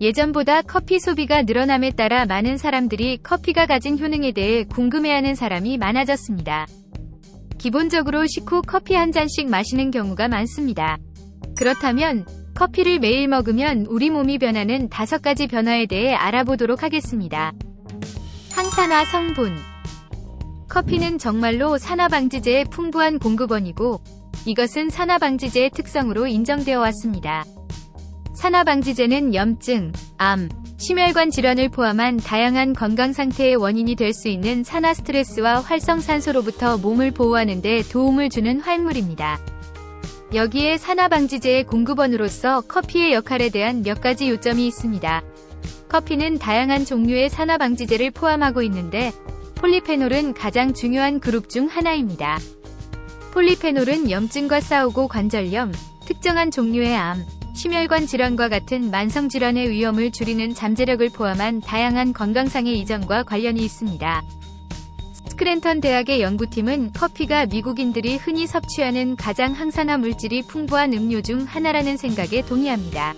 예전보다 커피 소비가 늘어남에 따라 많은 사람들이 커피가 가진 효능에 대해 궁금해하는 사람이 많아졌습니다. 기본적으로 식후 커피 한 잔씩 마시는 경우가 많습니다. 그렇다면 커피를 매일 먹으면 우리 몸이 변하는 5가지 변화에 대해 알아보도록 하겠습니다. 항산화 성분. 커피는 정말로 산화방지제의 풍부한 공급원이고, 이것은 산화방지제의 특성으로 인정되어 왔습니다. 산화방지제는 염증, 암, 심혈관 질환을 포함한 다양한 건강 상태의 원인이 될 수 있는 산화 스트레스와 활성산소로부터 몸을 보호하는 데 도움을 주는 화합물입니다. 여기에 산화방지제의 공급원으로서 커피의 역할에 대한 몇 가지 요점이 있습니다. 커피는 다양한 종류의 산화방지제를 포함하고 있는데, 폴리페놀은 가장 중요한 그룹 중 하나입니다. 폴리페놀은 염증과 싸우고 관절염, 특정한 종류의 암, 심혈관 질환과 같은 만성질환의 위험을 줄이는 잠재력을 포함한 다양한 건강상의 이점과 관련이 있습니다. 스크랜턴 대학의 연구팀은 커피가 미국인들이 흔히 섭취하는 가장 항산화 물질이 풍부한 음료 중 하나라는 생각에 동의합니다.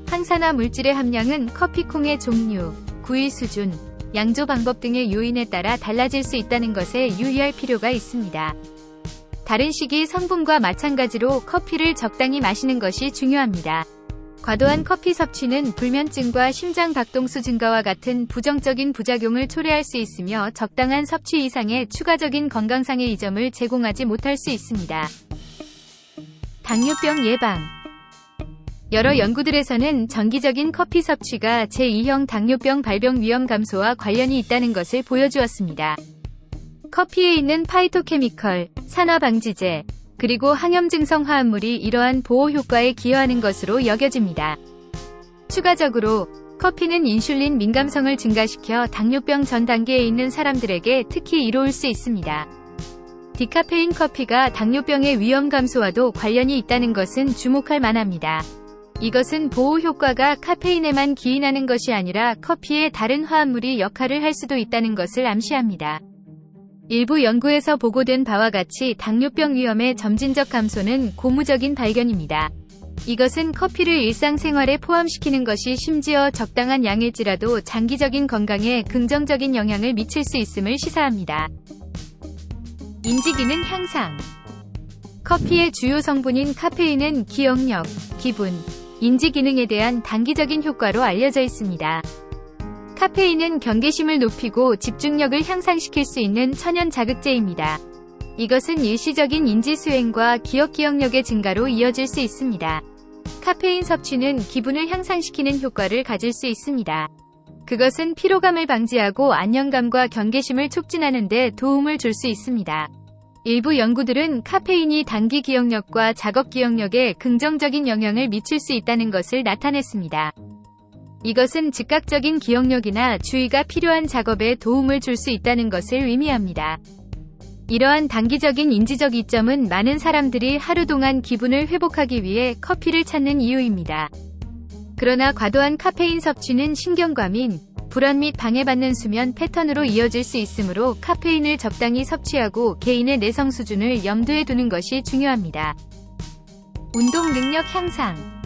항산화 물질의 함량은 커피콩의 종류, 구이 수준, 양조 방법 등의 요인에 따라 달라질 수 있다는 것에 유의할 필요가 있습니다. 다른 식이 성분과 마찬가지로 커피를 적당히 마시는 것이 중요합니다. 과도한 커피 섭취는 불면증과 심장박동수 증가와 같은 부정적인 부작용을 초래할 수 있으며 적당한 섭취 이상의 추가적인 건강상의 이점을 제공하지 못할 수 있습니다. 당뇨병 예방. 여러 연구들에서는 정기적인 커피 섭취가 제2형 당뇨병 발병 위험 감소와 관련이 있다는 것을 보여주었습니다. 커피에 있는 파이토케미컬, 산화방지제, 그리고 항염증성 화합물이 이러한 보호 효과에 기여하는 것으로 여겨집니다. 추가적으로, 커피는 인슐린 민감성을 증가시켜 당뇨병 전 단계에 있는 사람들에게 특히 이로울 수 있습니다. 디카페인 커피가 당뇨병의 위험 감소와도 관련이 있다는 것은 주목할 만합니다. 이것은 보호 효과가 카페인에만 기인하는 것이 아니라 커피의 다른 화합물이 역할을 할 수도 있다는 것을 암시합니다. 일부 연구에서 보고된 바와 같이 당뇨병 위험의 점진적 감소는 고무적인 발견입니다. 이것은 커피를 일상생활에 포함시키는 것이 심지어 적당한 양일지라도 장기적인 건강에 긍정적인 영향을 미칠 수 있음을 시사합니다. 인지기능 향상. 커피의 주요 성분인 카페인은 기억력, 기분, 인지기능에 대한 단기적인 효과로 알려져 있습니다. 카페인은 경계심을 높이고 집중력을 향상시킬 수 있는 천연 자극제입니다. 이것은 일시적인 인지수행과 기억력의 증가로 이어질 수 있습니다. 카페인 섭취는 기분을 향상시키는 효과를 가질 수 있습니다. 그것은 피로감을 방지하고 안정감과 경계심을 촉진하는 데 도움을 줄 수 있습니다. 일부 연구들은 카페인이 단기 기억력과 작업 기억력에 긍정적인 영향을 미칠 수 있다는 것을 나타냈습니다. 이것은 즉각적인 기억력이나 주의가 필요한 작업에 도움을 줄 수 있다는 것을 의미합니다. 이러한 단기적인 인지적 이점은 많은 사람들이 하루 동안 기분을 회복하기 위해 커피를 찾는 이유입니다. 그러나 과도한 카페인 섭취는 신경과민, 불안 및 방해받는 수면 패턴으로 이어질 수 있으므로 카페인을 적당히 섭취하고 개인의 내성 수준을 염두에 두는 것이 중요합니다. 운동 능력 향상.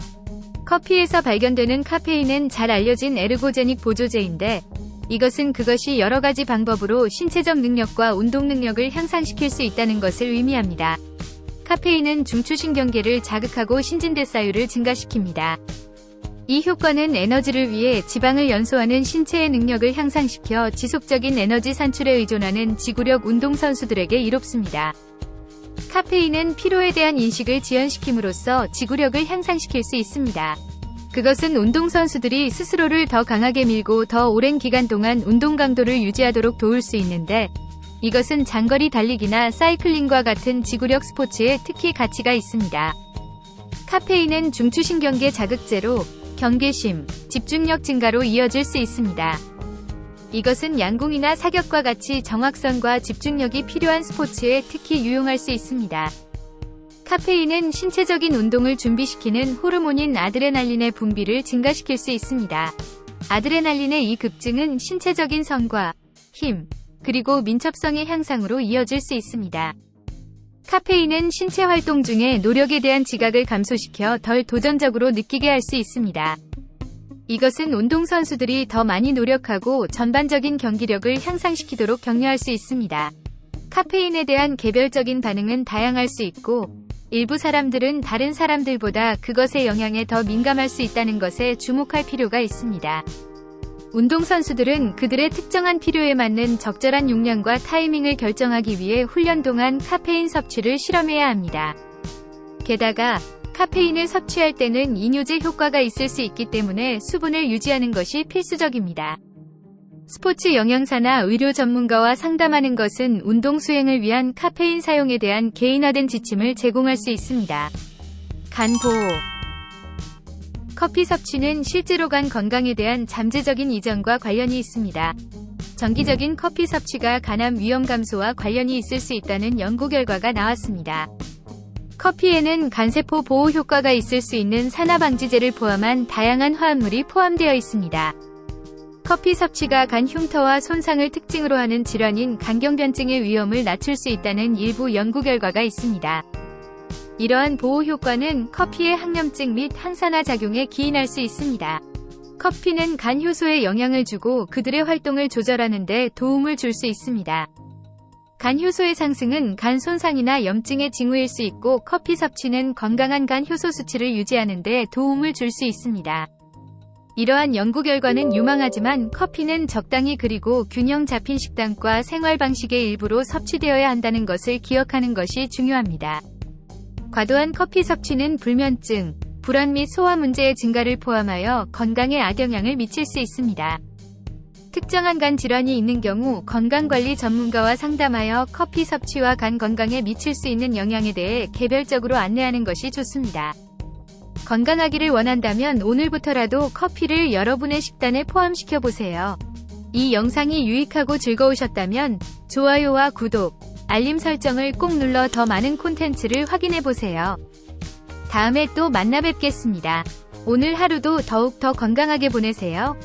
커피에서 발견되는 카페인은 잘 알려진 에르고제닉 보조제인데, 이것은 그것이 여러 가지 방법으로 신체적 능력과 운동 능력을 향상시킬 수 있다는 것을 의미합니다. 카페인은 중추신경계를 자극하고 신진대사율을 증가시킵니다. 이 효과는 에너지를 위해 지방을 연소하는 신체의 능력을 향상시켜 지속적인 에너지 산출에 의존하는 지구력 운동선수들에게 이롭습니다. 카페인은 피로에 대한 인식을 지연시킴으로써 지구력을 향상시킬 수 있습니다. 그것은 운동선수들이 스스로를 더 강하게 밀고 더 오랜 기간 동안 운동 강도를 유지하도록 도울 수 있는데, 이것은 장거리 달리기나 사이클링과 같은 지구력 스포츠에 특히 가치가 있습니다. 카페인은 중추신경계 자극제로 경계심, 집중력 증가로 이어질 수 있습니다. 이것은 양궁이나 사격과 같이 정확성과 집중력이 필요한 스포츠에 특히 유용할 수 있습니다. 카페인은 신체적인 운동을 준비시키는 호르몬인 아드레날린의 분비를 증가시킬 수 있습니다. 아드레날린의 이 급증은 신체적인 성과, 힘, 그리고 민첩성의 향상으로 이어질 수 있습니다. 카페인은 신체 활동 중에 노력에 대한 지각을 감소시켜 덜 도전적으로 느끼게 할 수 있습니다. 이것은 운동선수들이 더 많이 노력하고 전반적인 경기력을 향상시키도록 격려할 수 있습니다. 카페인에 대한 개별적인 반응은 다양할 수 있고, 일부 사람들은 다른 사람들보다 그것의 영향에 더 민감할 수 있다는 것에 주목할 필요가 있습니다. 운동선수들은 그들의 특정한 필요에 맞는 적절한 용량과 타이밍을 결정하기 위해 훈련 동안 카페인 섭취를 실험해야 합니다. 게다가 카페인을 섭취할 때는 이뇨제 효과가 있을 수 있기 때문에 수분을 유지하는 것이 필수적입니다. 스포츠 영양사나 의료 전문가와 상담하는 것은 운동 수행을 위한 카페인 사용에 대한 개인화된 지침을 제공할 수 있습니다. 간 보호. 커피 섭취는 실제로 간 건강에 대한 잠재적인 이점과 관련이 있습니다. 정기적인 커피 섭취가 간암 위험 감소와 관련이 있을 수 있다는 연구 결과가 나왔습니다. 커피에는 간세포 보호 효과가 있을 수 있는 산화방지제를 포함한 다양한 화합물이 포함되어 있습니다. 커피 섭취가 간 흉터와 손상을 특징으로 하는 질환인 간경변증의 위험을 낮출 수 있다는 일부 연구 결과가 있습니다. 이러한 보호 효과는 커피의 항염증 및 항산화 작용에 기인할 수 있습니다. 커피는 간 효소에 영향을 주고 그들의 활동을 조절하는 데 도움을 줄 수 있습니다. 간 효소의 상승은 간 손상이나 염증의 징후일 수 있고, 커피 섭취는 건강한 간 효소 수치를 유지하는 데 도움을 줄 수 있습니다. 이러한 연구 결과는 유망하지만 커피는 적당히 그리고 균형 잡힌 식단과 생활 방식의 일부로 섭취되어야 한다는 것을 기억하는 것이 중요합니다. 과도한 커피 섭취는 불면증, 불안 및 소화 문제의 증가를 포함하여 건강에 악영향을 미칠 수 있습니다. 특정한 간 질환이 있는 경우 건강관리 전문가와 상담하여 커피 섭취와 간 건강에 미칠 수 있는 영향에 대해 개별적으로 안내하는 것이 좋습니다. 건강하기를 원한다면 오늘부터라도 커피를 여러분의 식단에 포함시켜 보세요. 이 영상이 유익하고 즐거우셨다면 좋아요와 구독, 알림 설정을 꼭 눌러 더 많은 콘텐츠를 확인해 보세요. 다음에 또 만나 뵙겠습니다. 오늘 하루도 더욱 더 건강하게 보내세요.